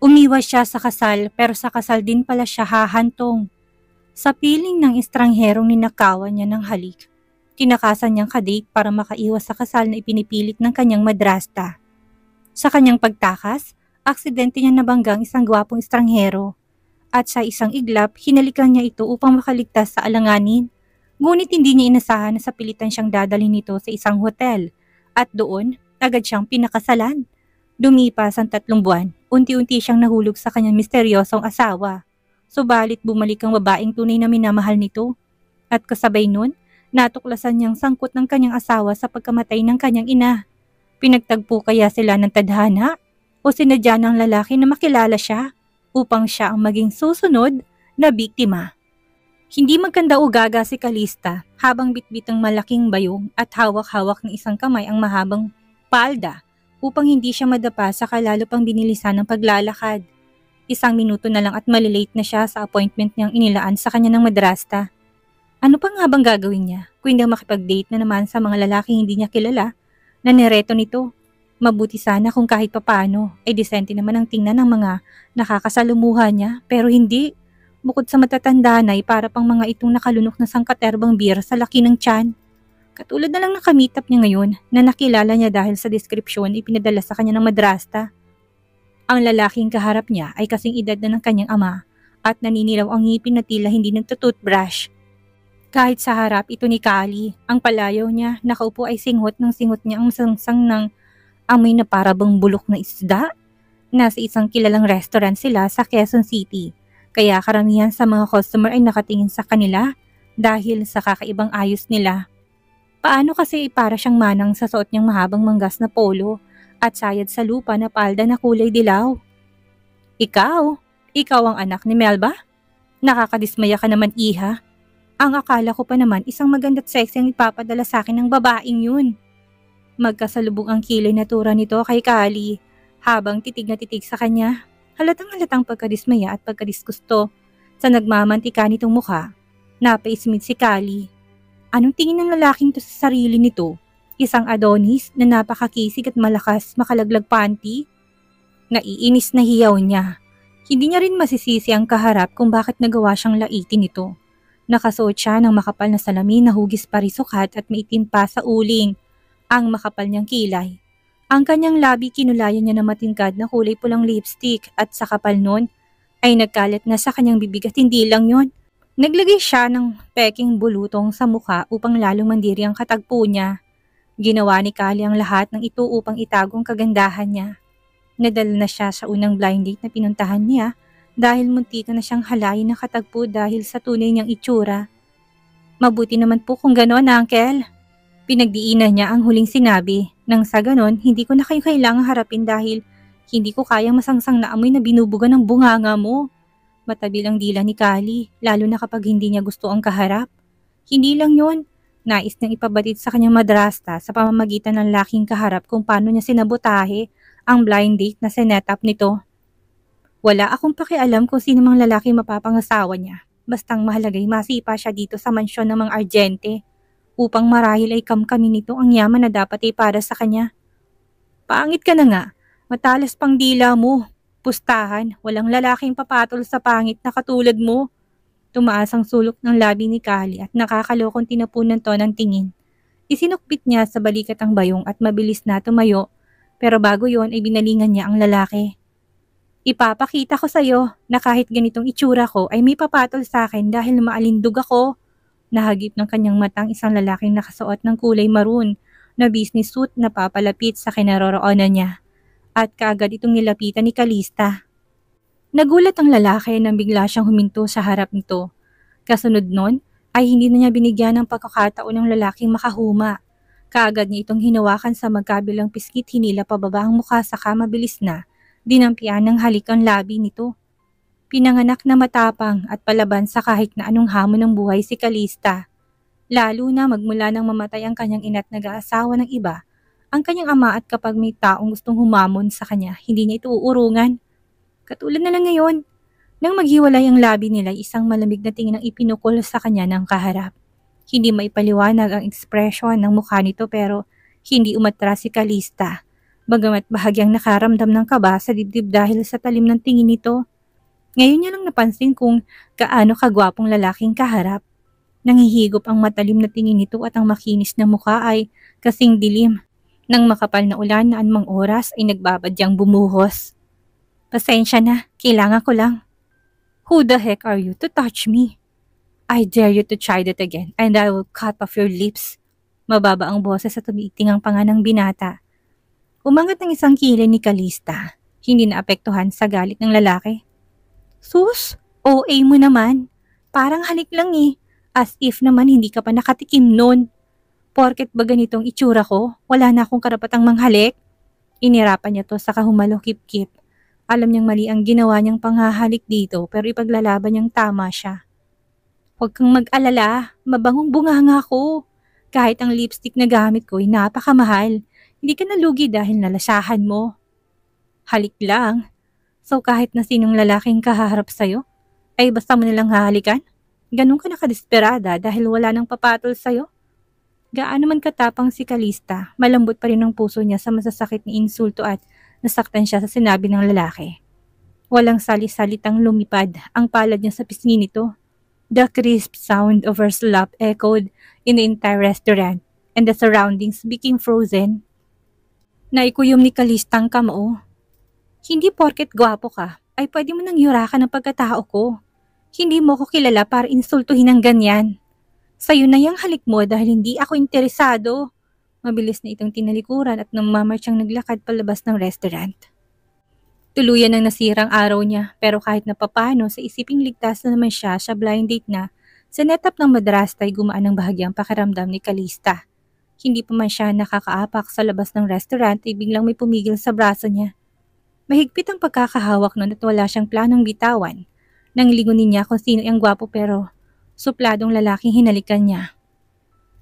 Umiwas siya sa kasal pero sa kasal din pala siya hahantong. Sa piling ng estrangherong ninakawan niya ng halik, tinakasan niyang kadate para makaiwas sa kasal na ipinipilit ng kanyang madrasta. Sa kanyang pagtakas, aksidente niya nabanggang isang gwapong estranghero at sa isang iglap, hinalikan niya ito upang makaligtas sa alanganin. Ngunit hindi niya inasahan na sa pilitan siyang dadalhin nito sa isang hotel at doon agad siyang pinakasalan. Dumipas ang 3 buwan, unti-unti siyang nahulog sa kanyang misteryosong asawa. Subalit bumalik ang babaeng tunay na minamahal nito. At kasabay nun, natuklasan niyang sangkot ng kanyang asawa sa pagkamatay ng kanyang ina. Pinagtagpo kaya sila ng tadhana o sinadya ng lalaki na makilala siya upang siya ang maging susunod na biktima. Hindi magkanda o gaga si Kalista habang bitbit ang malaking bayong at hawak-hawak ng isang kamay ang mahabang palda upang hindi siya madapa sa kalalo pang dinilisan ng paglalakad. 1 minuto na lang at malilate na siya sa appointment niyang inilaan sa kanya ng madrasta. Ano pa nga bang gagawin niya kung hindi makipag-date na naman sa mga lalaking hindi niya kilala na nireto nito? Mabuti sana kung kahit papano ay disente naman ang tingnan ng mga nakakasalumuha niya pero hindi. Bukod sa matatanda na ay para pang mga itong nakalunok na sangkaterbang beer sa laki ng tiyan. Katulad na lang ng kamitap niya ngayon na nakilala niya dahil sa deskripsyon ipinadala sa kanya ng madrasta. Ang lalaking kaharap niya ay kasing edad na ng kanyang ama at naninilaw ang ngipin na tila hindi nagtututbrush. Kahit sa harap ito ni Kali, ang palayaw niya nakaupo ay singhot niya ang sangsang ng amoy na parabang bulok na isda. Nasa isang kilalang restaurant sila sa Quezon City, kaya karamihan sa mga customer ay nakatingin sa kanila dahil sa kakaibang ayos nila. Paano kasi para siyang manang sa suot niyang mahabang manggas na polo at sayad sa lupa na palda na kulay dilaw. Ikaw ang anak ni Melba? Nakakadismaya ka naman, iha. Ang akala ko pa naman isang maganda't sexy ang ipapadala sa akin ng babaeng yun. Magkasalubong ang kilay na tura nito kay Kali habang titig na titig sa kanya. Halatang pagkadismaya at pagkadisgusto sa nagmamantika nitong mukha. Napaismid si Kali. Anong tingin ng lalaking to sa sarili nito? Isang Adonis na napakakisig at malakas makalaglag panty? Naiinis na hiyaw niya. Hindi niya rin masisisi ang kaharap kung bakit nagawa siyang laitin ito. Nakasuot siya ng makapal na salamin na hugis parisukat at maitim pa sa uling ang makapal niyang kilay. Ang kanyang labi kinulayan niya na matingkad na kulay pulang lipstick at sa kapal nun ay nagkalat na sa kanyang bibig at hindi lang yon. Naglagay siya ng peking bulutong sa mukha upang lalong mandiri ang katagpo niya. Ginawa ni Kali ang lahat ng ito upang itago ang kagandahan niya. Nadala na siya sa unang blind date na pinuntahan niya dahil muntika na siyang halayin ng katagpo dahil sa tunay niyang itsura. Mabuti naman po kung ganon, Uncle. Pinagdiinan niya ang huling sinabi. Nang sa ganon, hindi ko na kayo kailangang harapin dahil hindi ko kayang masangsang na amoy na binubuga ng bunganga mo. Matabil ang dila ni Kali, lalo na kapag hindi niya gusto ang kaharap. Hindi lang yon, nais niyang ipabatid sa kanyang madrasta sa pamamagitan ng laking kaharap kung paano niya sinabotahe ang blind date na sinetap nito. Wala akong pakialam kung sino mang lalaki mapapangasawa niya, bastang mahalagay masipa siya dito sa mansyon ng mga Argente, upang marahil ay kamkamin nito ang yaman na dapat ay para sa kanya. Pangit ka na nga, matalas pang dila mo. Pustahan, walang lalaking papatol sa pangit na katulad mo. Tumaas ang sulok ng labi ni Kali at nakakalokong tinapunan to ng tingin. Isinukbit niya sa balikat ang bayong at mabilis na tumayo, pero bago yon ay binalingan niya ang lalaki. Ipapakita ko sa'yo na kahit ganitong itsura ko ay may papatol sa akin dahil maalindog ako. Nahagip ng kanyang matang isang lalaking nakasuot ng kulay maroon na business suit na papalapit sa kinaroroonan niya. At kaagad itong nilapitan ni Kalista. Nagulat ang lalaki nang bigla siyang huminto sa harap nito. Kasunod nun ay hindi na niya binigyan ng pagkakataon ng lalaking makahuma. Kaagad niya itong hinawakan sa magkabilang piskit, hinila pababa ang mukha saka mabilis na dinampian ng halik ang labi nito. Pinanganak na matapang at palaban sa kahit na anong hamon ng buhay si Kalista. Lalo na magmula nang mamatay ang kanyang ina't nag-aasawa ng iba, ang kanyang ama at kapag may taong gustong humamon sa kanya, hindi niya ito uurungan. Katulad na lang ngayon, nang maghiwalay ang labi nila, isang malamig na tingin ang ipinukol sa kanya ng kaharap. Hindi maipaliwanag ang ekspresyon ng mukha nito pero hindi umatras si Kalista Bagamat bahagyang nakaramdam ng kaba sa dibdib dahil sa talim ng tingin nito. Ngayon niya lang napansin kung gaano kagwapong lalaking kaharap. Nangihigop ang matalim na tingin nito at ang makinis na mukha ay kasing dilim. Nang makapal na ulan na anumang oras ay nagbabadyang bumuhos. Pasensya na, kailangan ko lang. Who the heck are you to touch me? I dare you to try that again and I will cut off your lips. Mababa ang boses at tumiting ang panga ng binata. Umangat ng isang kilay ni Kalista, hindi naapektuhan sa galit ng lalaki. Sus, OA mo naman. Parang halik lang eh. As if naman hindi ka pa nakatikim nun. Porket ba ganitong itsura ko, wala na akong karapatang manghalik? Inirapan niya to sa kahumalo kip-kip. Alam niyang mali ang ginawa niyang panghahalik dito pero ipaglalaban niyang tama siya. Huwag kang mag-alala, mabangong bunganga ko. Kahit ang lipstick na gamit ko ay napakamahal. Hindi ka nalugi dahil nalasahan mo. Halik lang. So kahit na sinong lalaking kaharap sa'yo, ay basta mo nilang hahalikan? Ganun ka nakadesperada dahil wala nang papatol sa'yo? Gaano man katapang si Kalista, malambot pa rin ang puso niya sa masasakit na insulto at nasaktan siya sa sinabi ng lalaki. Walang sali-salitang lumipad ang palad niya sa pisngi nito. The crisp sound of her slap echoed in the entire restaurant and the surroundings became frozen. Naikuyom ni Kalista ang kamao. Hindi porket gwapo ka, ay pwede mo nang yurakan ang pagkatao ko. Hindi mo ko kilala para insultuhin ng ganyan. Sa'yo na yung halik mo dahil hindi ako interesado. Mabilis na itong tinalikuran at namamarsyang naglakad palabas ng restaurant. Tuluyan ang nasirang araw niya pero kahit na papano sa isiping ligtas na naman siya sa blind date na, sa netap ng madrasta ay gumaan ang bahagyang pakiramdam ni Kalista. Hindi pa man siya nakakaapak sa labas ng restaurant ay biglang may pumigil sa braso niya. Mahigpit ang pagkakahawak nun at wala siyang planong bitawan. Nang lingunin niya kung sino ang gwapo pero supladong lalaking hinalikan niya.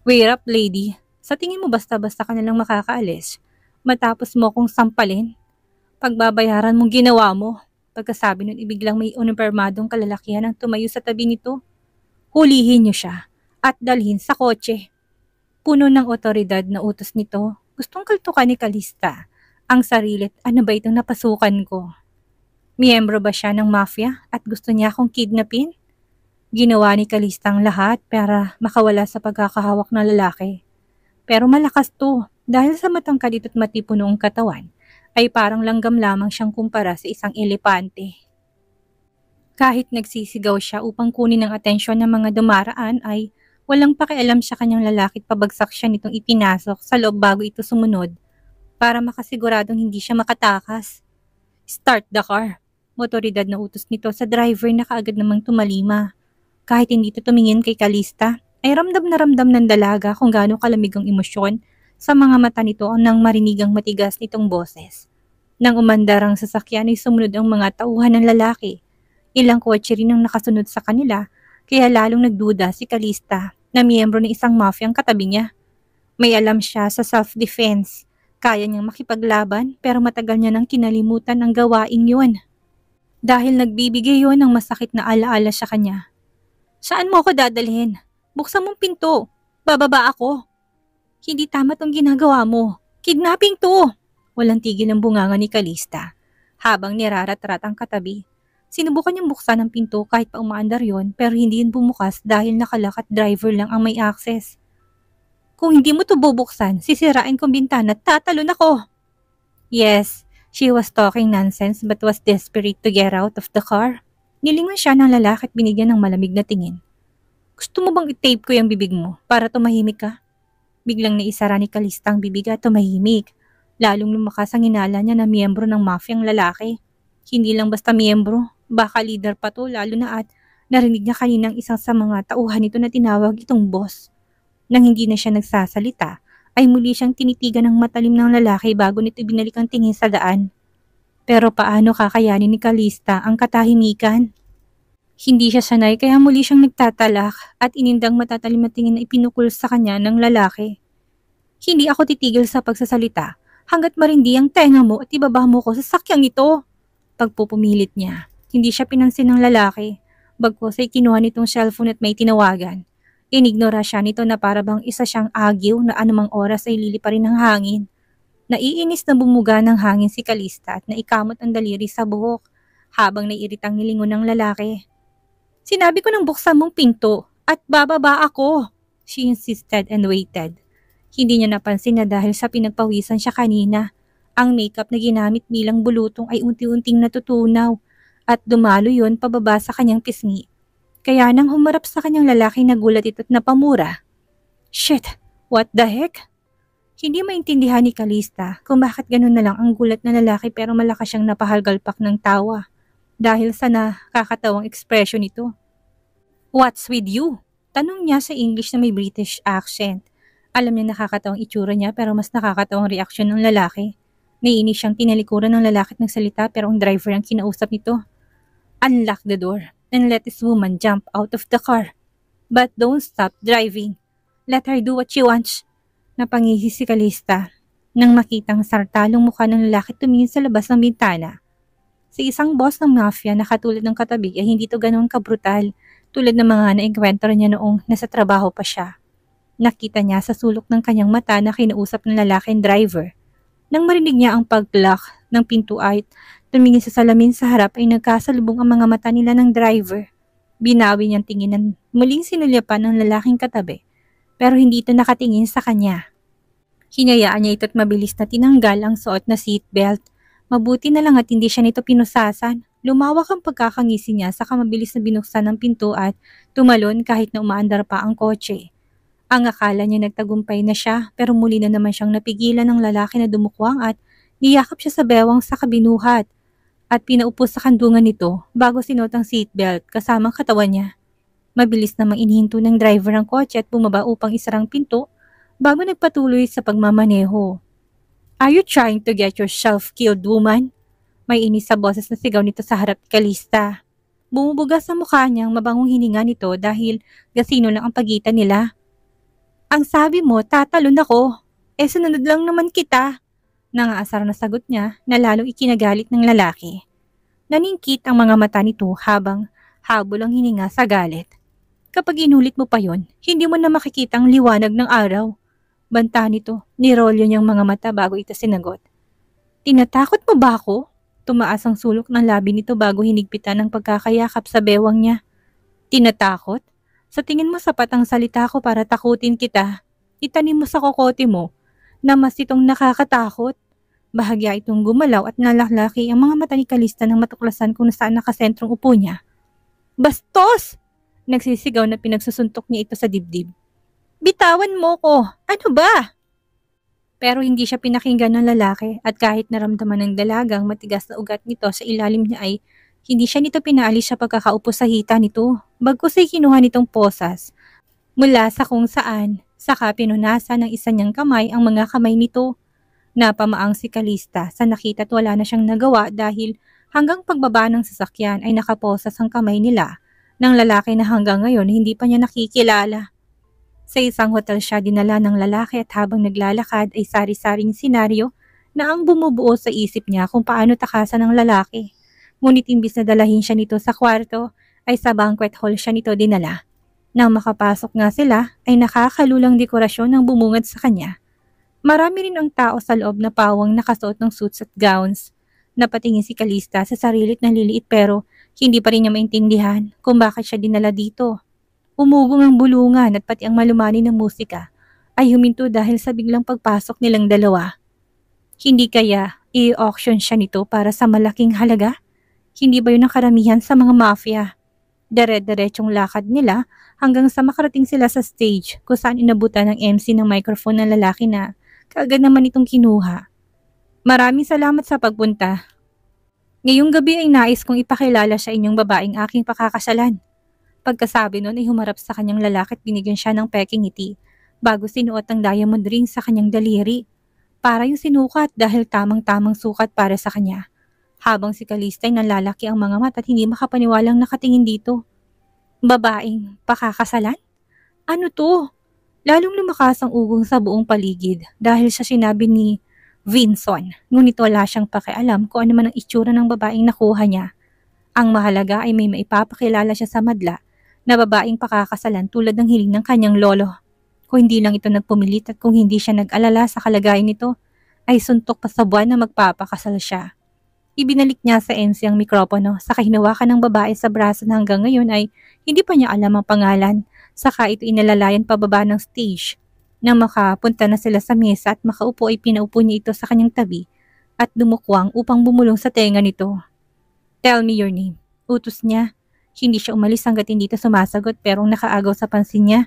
Wait up, lady. Sa tingin mo basta-basta ka nalang makakaalis. Matapos mo kong sampalin. Pagbabayaran mong ginawa mo. Pagkasabi nun ibiglang may unipermadong kalalakihan ang tumayo sa tabi nito. Hulihin niyo siya at dalhin sa kotse. Puno ng otoridad na utos nito. Gustong kaltukan ni Kalista ang sarilit, ano ba itong napasukan ko? Miyembro ba siya ng mafia at gusto niya akong kidnapin? Ginawa ni Kalista ang lahat para makawala sa pagkakahawak ng lalaki. Pero malakas to dahil sa matangkad ito't matipo noong katawan ay parang langgam lamang siyang kumpara sa isang elepante. Kahit nagsisigaw siya upang kunin ang atensyon ng mga dumaraan ay walang pakialam sa kanyang lalaki at pabagsak siya nitong ipinasok sa loob bago ito sumunod. Para makasiguradong hindi siya makatakas. Start the car. Motoridad na utos nito sa driver na kaagad namang tumalima. Kahit hindi ito tumingin kay Kalista, ay ramdam na ramdam ng dalaga kung gaano kalamig ang emosyon sa mga mata nito nang marinig ang matigas nitong boses. Nang umandar ang sasakyan ay sumunod ang mga tauhan ng lalaki. Ilang kotse rin ang nakasunod sa kanila, kaya lalong nagduda si Kalista na miyembro ng isang mafia ang katabi niya. May alam siya sa self-defense. Kaya niyang makipaglaban pero matagal niya nang kinalimutan ang gawaing yun. Dahil nagbibigay yun ng masakit na alaala sa kanya. Saan mo ako dadalhin? Buksan mong pinto. Bababa ako. Hindi tama tong ginagawa mo. Kidnapping to! Walang tigil ang bunganga ni Kalista. Habang nirarat-rat ang katabi. Sinubukan niyang buksan ang pinto kahit pa umaandar yon pero hindi yun bumukas dahil nakalakat driver lang ang may access. Kung hindi mo to bubuksan, sisirain kong bintana at tatalon ako. Yes, she was talking nonsense but was desperate to get out of the car. Nilingon siya ng lalaki at binigyan ng malamig na tingin. Gusto mo bang i-tape ko yung bibig mo para tumahimik ka? Biglang naisara ni Kalista ang bibig at tumahimik. Lalong lumakas ang hinala niya na miyembro ng mafia ang lalaki. Hindi lang basta miyembro, baka leader pa to lalo na at narinig niya kaninang isang sa mga tauhan nito na tinawag itong boss. Nang hindi na siya nagsasalita, ay muli siyang tinitigan ng matalim ng lalaki bago nito binalik ang tingin sa daan. Pero paano kakayanin ni Kalista ang katahimikan? Hindi siya sanay kaya muli siyang nagtatalak at inindang matatalim na tingin na ipinukul sa kanya ng lalaki. Hindi ako titigil sa pagsasalita hanggat marindi ang tenga mo at ibaba mo ko sa sakyang ito. Pagpupumilit niya, hindi siya pinansin ng lalaki. Bagkus ay kinuha nitong cellphone at may tinawagan. Inignora siya nito na para bang isa siyang agyo na anumang oras ay liliparin ng hangin. Naiinis na bumuga ng hangin si Kalista at naikamot ang daliri sa buhok habang naiiritang nilingon ng lalaki. Sinabi ko nang buksan mong pinto at bababa ako, she insisted and waited. Hindi niya napansin na dahil sa pinagpawisan siya kanina, ang makeup na ginamit bilang bulutong ay unti-unting natutunaw at dumalo yon pababa sa kanyang pisngi. Kaya nang humarap sa kanyang lalaki nagulat ito at napamura. Shit, what the heck? Hindi maintindihan ni Kalista kung bakit ganun na lang ang gulat na lalaki pero malakas siyang napahalgalpak ng tawa dahil sa nakakatawang ekspresyon nito. What's with you? Tanong niya sa English na may British accent. Alam niya nakakatawang itsura niya pero mas nakakatawang reaksyon ng lalaki. Naiinis siyang tinalikuran ng lalaki at nagsalita pero ang driver ang kinausap nito. Unlock the door and let this woman jump out of the car. But don't stop driving. Let her do what she wants. Napangisi si Kalista nang makitang sartalong mukha ng lalaki tumingin sa labas ng bintana. Si isang boss ng mafia na katulad ng katabi ay hindi to ganoon kabrutal tulad ng mga naengkwentro niya noong nasa trabaho pa siya. Nakita niya sa sulok ng kanyang mata na kinausap ng lalaki ang driver. Nang marinig niya ang pag-lock ng pinto ay tumingin sa salamin sa harap ay nagkasalubong ang mga mata nila ng driver. Binawi niyang tinginan muling sinulyapan ng lalaking katabi pero hindi ito nakatingin sa kanya. Hinayaan niya ito at mabilis na tinanggal ang suot na seatbelt. Mabuti na lang at hindi siya nito pinusasan. Lumawak ang pagkakangisi niya saka mabilis na binuksan ang pinto at tumalon kahit na umaandar pa ang kotse. Ang akala niya nagtagumpay na siya pero muli na naman siyang napigilan ng lalaki na dumukwang at niyakap siya sa bewang sa kabinuhat at pinaupo sa kandungan nito bago sinuot ang seatbelt kasamang katawan niya. Mabilis namang inihinto ng driver ang kotse at bumaba upang isarang pinto bago nagpatuloy sa pagmamaneho. Are you trying to get yourself killed, woman? May inis sa boses na sigaw nito sa harap ni Kalista. Bumubuga sa mukha niyang mabangong hininga nito dahil gasino lang ang pagitan nila. Ang sabi mo, tatalon ako. Sunod lang naman kita. Nangaasar na sagot niya na lalong ikinagalit ng lalaki. Naningkit ang mga mata nito habang habol ang hininga sa galit. Kapag inulit mo pa yon, hindi mo na makikita ang liwanag ng araw. Banta nito, nirolyo niyang mga mata bago ito sinagot. Tinatakot mo ba ako? Tumaas ang sulok ng labi nito bago hinigpitan ng pagkakayakap sa bewang niya. Tinatakot? Sa tingin mo sapat ang salita ko para takutin kita. Itanim mo sa kokote mo na mas itong nakakatakot. Bahagya itong gumalaw at nalaklaki ang mga mata ni Kalista nang matuklasan kung nasaan nakasentrong upo niya. Bastos! Nagsisigaw na pinagsusuntok niya ito sa dibdib. Bitawan mo ko! Ano ba? Pero hindi siya pinakinggan ng lalaki at kahit naramdaman ng dalagang matigas na ugat nito sa ilalim niya ay hindi siya nito pinaalis sa pagkakaupo sa hita nito. Bagkus ay kinuha nitong posas mula sa kung saan saka pinunasan ng isa niyang kamay ang mga kamay nito. Napamaang si Kalista sa nakita at wala na siyang nagawa dahil hanggang pagbaba ng sasakyan ay nakaposas ang kamay nila ng lalaki na hanggang ngayon hindi pa niya nakikilala. Sa isang hotel siya dinala ng lalaki at habang naglalakad ay sari-saring senaryo na ang bumubuo sa isip niya kung paano takasan ng lalaki. Ngunit imbis na dalahin siya nito sa kwarto, ay sa banquet hall siya nito dinala. Nang makapasok nga sila, ay nakakalulang dekorasyon ng bumungad sa kanya. Marami rin ang tao sa loob na pawang nakasuot ng suits at gowns. Napatingin si Kalista sa sarili at naliliit pero hindi pa rin niya maintindihan kung bakit siya dinala dito. Umugong ang bulungan at pati ang malumani ng musika ay huminto dahil sa biglang pagpasok nilang dalawa. Hindi kaya i-auction siya nito para sa malaking halaga? Hindi ba yun ang karamihan sa mga mafia? Dire-diretsong lakad nila hanggang sa makarating sila sa stage kung saan inabutan ng MC ng microphone ng lalaki na kaagad naman itong kinuha. Maraming salamat sa pagpunta. Ngayong gabi ay nais kong ipakilala sa inyong babaeng aking pakakasalan. Pagkasabi nun ay humarap sa kanyang lalaki at binigyan siya ng peking ngiti bago sinuot ang diamond ring sa kanyang daliri. Para yung sinukat dahil tamang-tamang sukat para sa kanya. Habang si Kalista ay nalalaki ang mga mata at hindi makapaniwalang nakatingin dito. Babaeng pakakasalan? Ano to? Lalong lumakas ang ugong sa buong paligid dahil sa sinabi ni Vinson. Ngunit wala siyang pakialam kung ano man ang itsura ng babaeng nakuha niya. Ang mahalaga ay may maipapakilala siya sa madla na babaeng pakakasalan tulad ng hiling ng kanyang lolo. Kung hindi lang ito nagpumilit at kung hindi siya nag-alala sa kalagayan nito, ay suntok pa sa buwan na magpapakasal siya. Ibinalik niya sa MC ang mikropono, saka hinawakan ng babae sa braso na hanggang ngayon ay hindi pa niya alam ang pangalan, saka ito inalalayan pababa ng stage. Nang makapunta na sila sa mesa at makaupo ay pinaupo niya ito sa kanyang tabi at dumukwang upang bumulong sa tenga nito. "Tell me your name," utos niya. Hindi siya umalis hanggat hindi ito sumasagot, pero ang nakaagaw sa pansin niya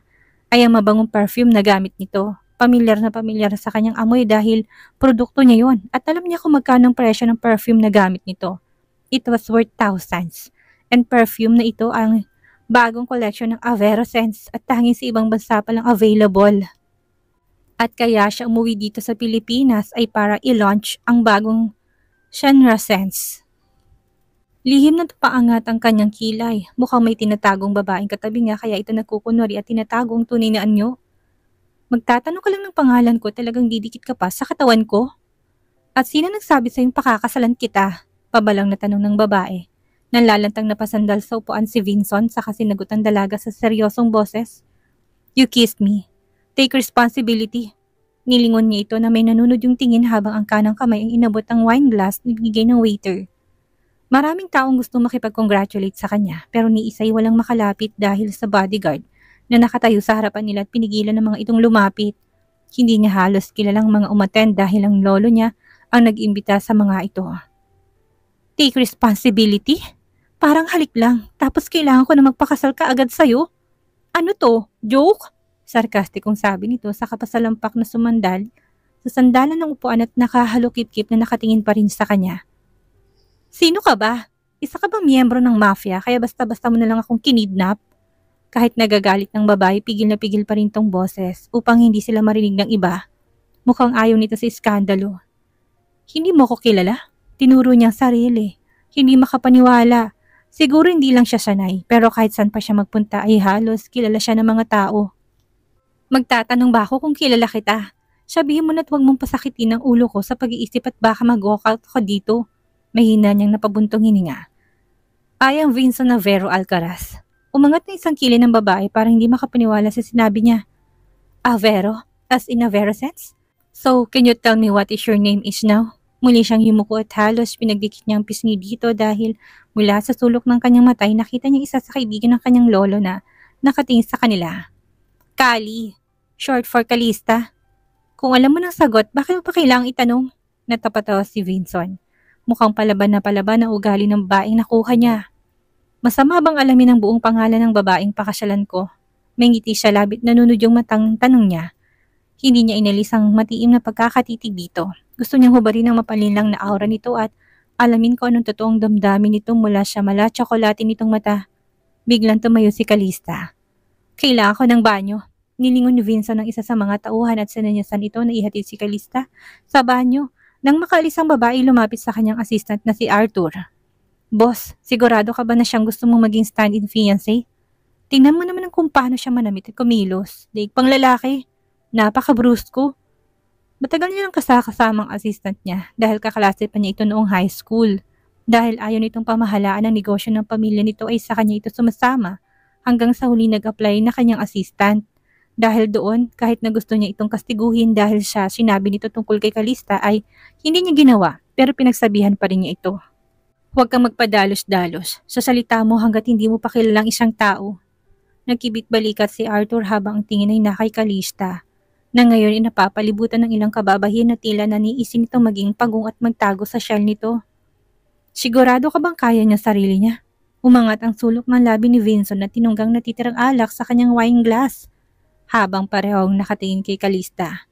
ay ang mabangong perfume na gamit nito. Pamilyar na pamilyar sa kanyang amoy dahil produkto niya yon at alam niya kung magkano ang presyo ng perfume na gamit nito. It was worth thousands, and perfume na ito ang bagong collection ng Avero Scents at tanging sa ibang bansa pa lang available. At kaya siya umuwi dito sa Pilipinas ay para i-launch ang bagong Shenra Scents. Lihim na paangat ang kanyang kilay. Mukhang may tinatagong babaeng katabi niya kaya ito nagkukunwari at tinatagong tunay na anyo. "Magtatanong ka lang ng pangalan ko, talagang didikit ka pa sa katawan ko? At sino nagsabi sa'yong pakakasalan kita?" Pabalang na tanong ng babae. Nanlalantang napasandal sa upuan si Vinson saka sinagot ang dalaga sa seryosong boses. "You kissed me. Take responsibility." Nilingon niya ito na may nanunod yung tingin habang ang kanang kamay ang inabot ang wine glass na ibigay ng waiter. Maraming taong gusto makipag-congratulate sa kanya pero ni isa'y walang makalapit dahil sa bodyguard na nakatayo sa harapan nila at pinigilan ng mga itong lumapit. Hindi niya halos kilalang mga umattend dahil ang lolo niya ang nag-imbita sa mga ito. "Take responsibility? Parang halik lang, tapos kailangan ko na magpakasal ka agad sa'yo? Ano to? Joke?" Sarkastikong sabi nito sa kapasalampak na sumandal sa sandalan ng upuan at nakahalukip-kip na nakatingin pa rin sa kanya. "Sino ka ba? Isa ka bang miyembro ng mafia kaya basta-basta mo na lang akong kinidnap?" Kahit nagagalit ng babae, pigil na pigil pa rin tong boses upang hindi sila marinig ng iba. Mukhang ayaw nito sa iskandalo. "Hindi mo ko kilala?" Tinuro niyang sarili. Hindi makapaniwala. Siguro hindi lang siya sanay, pero kahit saan pa siya magpunta ay halos kilala siya ng mga tao. "Magtatanong ba ako kung kilala kita? Sabihin mo na't huwag mong pasakitin ang ulo ko sa pag-iisip at baka mag-walkout ako dito." Mahina niyang napabuntong hininga. "I am Vincent Avero Alcaraz." Umangat na isang kilay ng babae para hindi makapaniwala sa sinabi niya. "Avero? As in Avero Scents? So, can you tell me what is your name is now?" Muli siyang yumuko at halos pinagdikit niyang pisngi dito dahil mula sa sulok ng kanyang mata ay nakita niya isa sa kaibigan ng kanyang lolo na nakatingin sa kanila. "Kali, short for Kalista. Kung alam mo ng sagot, bakit mo pa kailangang itanong?" Natapatawa si Vinson. Mukhang palaban ang ugali ng babaeng nakuha niya. "Masama bang alamin ang buong pangalan ng babaeng pakasyalan ko?" May ngiti siya labit nanunod yung matang tanong niya. Hindi niya inalis ang matiim na pagkakatitig dito. Gusto niyang hubarin ang mapalinlang na aura nito at alamin ko anong totoong damdamin nito mula sa mala-tsokolate nitong mata. Biglang tumayo si Kalista. "Kailangan ko ng banyo." Nilingon ni Vincent ng isa sa mga tauhan at sinanyasan ito na ihatid si Kalista sa banyo. Nang makaalis ang babae, lumapit sa kanyang assistant na si Arthur. "Boss, sigurado ka ba na siyang gusto mong maging stand-in fiancé? Tingnan mo naman kung paano siya manamit at kumilos. Daig pang lalaki. Napaka-brusko." Matagal niya lang kasakasamang assistant niya dahil kaklase pa niya ito noong high school. Dahil ayaw nitong pamahalaan ng negosyo ng pamilya nito ay sa kanya ito sumasama hanggang sa huli nag-apply na kanyang assistant. Dahil doon, kahit na gusto niya itong kastiguhin dahil siya sinabi nito tungkol kay Kalista ay hindi niya ginawa pero pinagsabihan pa rin niya ito. "Huwag kang magpadalos-dalos. Sa salita mo hanggat hindi mo pa kilalang isang tao." Nagkibit-balikat si Arthur habang ang tingin ay nakay Kalista, na ngayon ay napapalibutan ng ilang kababahin na tila naniisin nitong maging pagong at magtago sa shell nito. "Sigurado ka bang kaya niya sarili niya?" Umangat ang sulok ng labi ni Vincent na tinunggang natitirang alak sa kanyang wine glass, habang parehong nakatingin kay Kalista.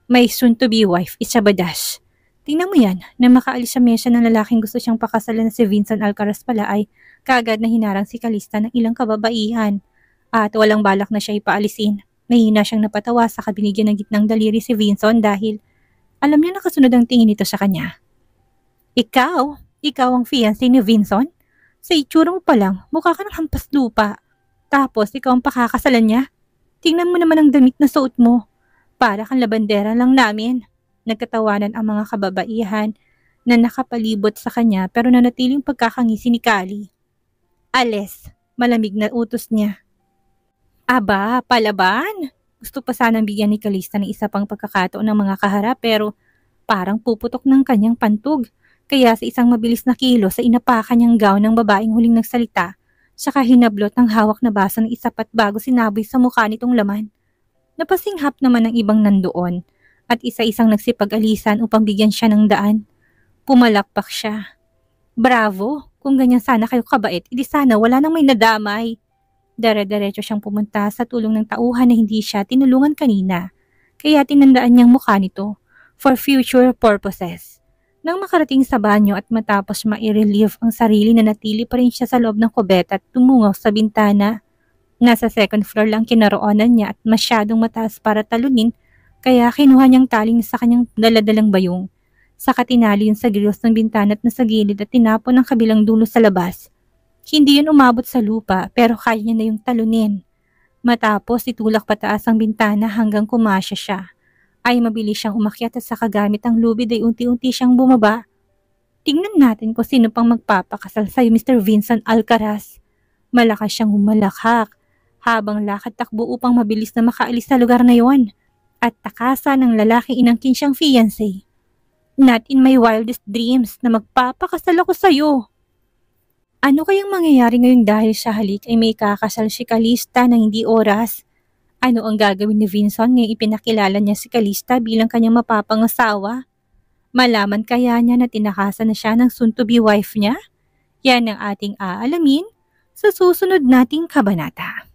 "My soon-to-be wife is a badass. Tingnan mo yan, na makaalis sa mesa ng lalaking gusto siyang pakasalan na si Vincent Alcaraz pala ay kaagad na hinarang si Kalista ng ilang kababaihan at walang balak na siya ipaalisin. Mahina siyang napatawa sa kabinigyan ng gitnang daliri si Vincent dahil alam niya nakasunod ang tingin nito sa kanya. Ikaw ang fiancé ni Vincent? Sa itsura mo pa lang, mukha ka ng hampas lupa. Tapos ikaw ang pakakasalan niya? Tingnan mo naman ang damit na suot mo. Para kang labandera lang namin." Nagkatawanan ang mga kababaihan na nakapalibot sa kanya pero nanatiling pagkakangisi ni Kali. "Alis," malamig na utos niya. Aba, palaban! Gusto pa sanang bigyan ni Kalista ng isa pang pagkakataon ng mga kaharap pero parang puputok ng kanyang pantog. Kaya sa isang mabilis na kilos sa inapakan niyang gown ng babaeng huling nagsalita, saka hinablot ng hawak na baso ng isapat bago sinaboy sa mukha nitong laman. Napasinghap naman ng ibang nandoon at isa-isang nagsipag-alisan upang bigyan siya ng daan. Pumalakpak siya. Bravo! Kung ganyan sana kayo kabait, edi sana wala nang may nadamay. Dere-derecho siyang pumunta sa tulong ng tauhan na hindi siya tinulungan kanina. Kaya tinandaan niyang mukha nito for future purposes. Nang makarating sa banyo at matapos ma-relieve ang sarili na natili pa rin siya sa loob ng kubeta at tumungaw sa bintana. Nasa second floor lang kinaroonan niya at masyadong mataas para talunin kaya kinuha niyang taling sa kanyang daladalang bayong. Saka tinali yun sa grills ng bintana at nasa gilid at tinapon ng kabilang dulo sa labas. Hindi yun umabot sa lupa pero kaya niya na yung talunin. Matapos itulak pataas ang bintana hanggang kumasya siya. Ay mabilis siyang umakyat at saka gamit ang lubid ay unti-unti siyang bumaba. Tingnan natin kung sino pang magpapakasal sa'yo, Mr. Vincent Alcaraz. Malakas siyang humalakhak habang lakad takbo upang mabilis na makaalis sa lugar na yon at takasan ng lalaking inangkin siyang fiancé. Not in my wildest dreams na magpapakasal ako sa'yo. Ano kayang mangyayari ngayong dahil sa halik ay may kakasal si Calista na hindi oras? Ano ang gagawin ni Vincent ngayong ipinakilala niya si Calista bilang kanyang mapapangasawa? Malaman kaya niya na tinakasan na siya ng soon-to-be wife niya? Yan ang ating aalamin sa susunod nating kabanata.